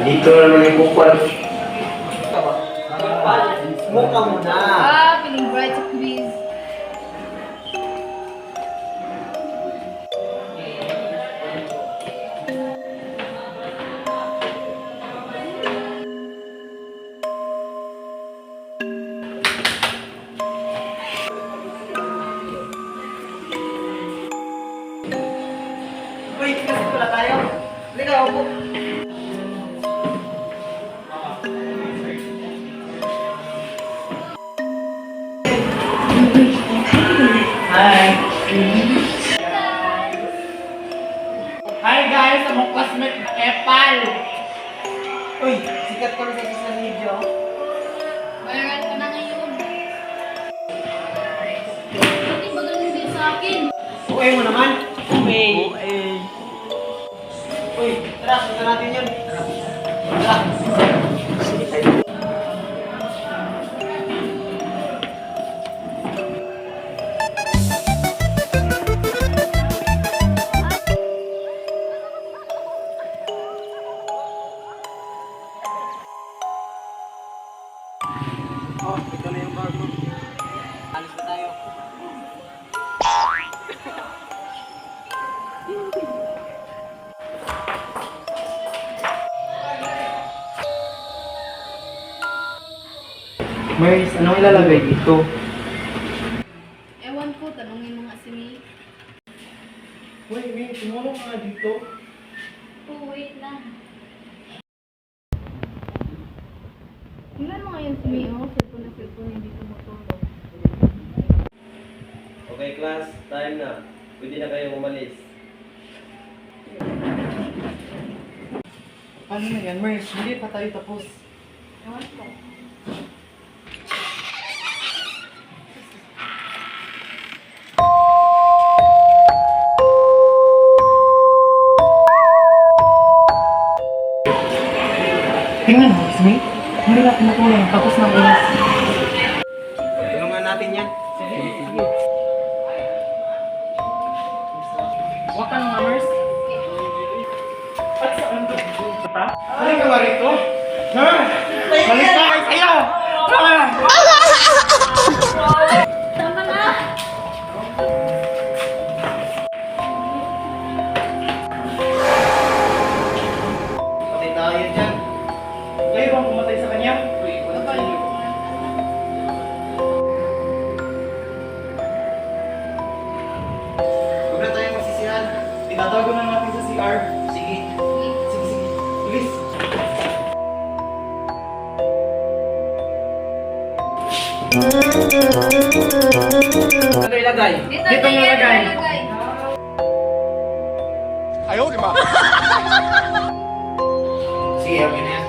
Dito naman yung kupal. Smoke ka muna. Feeling bright sa quiz. Uy, kasi pala tayo. Halika, upo. Hi. Hi guys, I'm classmate ng Epal. Uy, sikat kami sa social media. Viral ka na ngayon. Hindi ba ganun din sa akin? Uy mo naman. Uy. Uy, tara, sundan natin yun. Tara. Oh, ito na yung bag mo. Alis na tayo. Mars, anong ilalagay dito? Ewan ko, tanungin mo nga si May. Uy, May, tumulong ka nga dito. Oh, wait lang. Tingnan mo ngayon si May, oh. Cellphone na cellphone, hindi tumutulog. Okay class, time na. Pwede na kayong umalis. Paano na yan, Mars? Hindi pa tayo tapos. Ewan ko. Tingnan mo, May. Hindi na tumutulong. Tapos na ang oras. Tulungan natin yan. Sige. Huwag ka nang Mars. At saan to? Ano ka ba rito? Ha? Salita kayo sa'yo! Tama na! Patay tayo dyan. Kayo bang pumatay sa kanya? Wala tayo. Huwag na tayo magsisihan. Tinatago na natin sa CR. Sige. Sige. Bilis. Ano ilagay? Dito nilagay. Sige, okay na yan.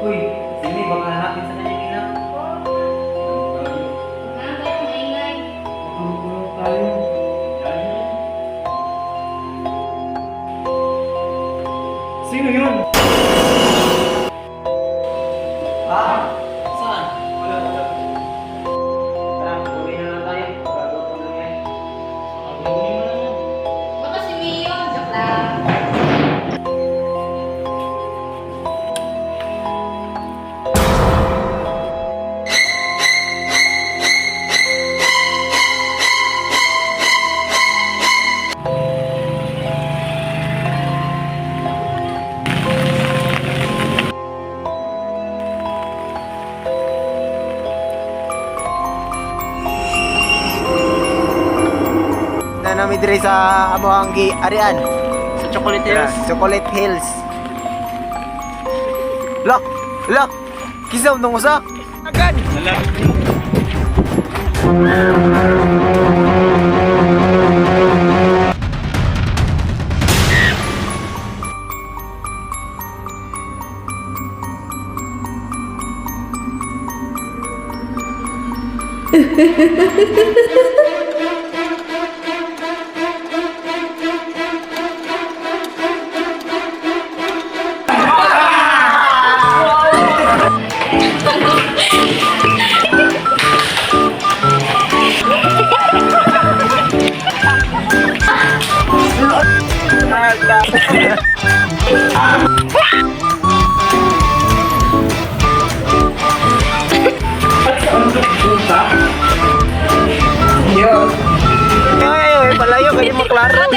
Uy, sige, baka hanapin sa kanya ina. Huwag na tayo maingay. Tulong tayo. Sino yun? Saan? Wala. Tara, uwi na lang tayo. Gagawa ko lang yan. Baka si May yun. Joke lang. Na namin dire sa Amoanggi Arian. Sa Chocolate Hills. Chocolate Hills. Lock! Lock! Kisaw nung usa! Agad! Ay, palayo kayo mo klaro.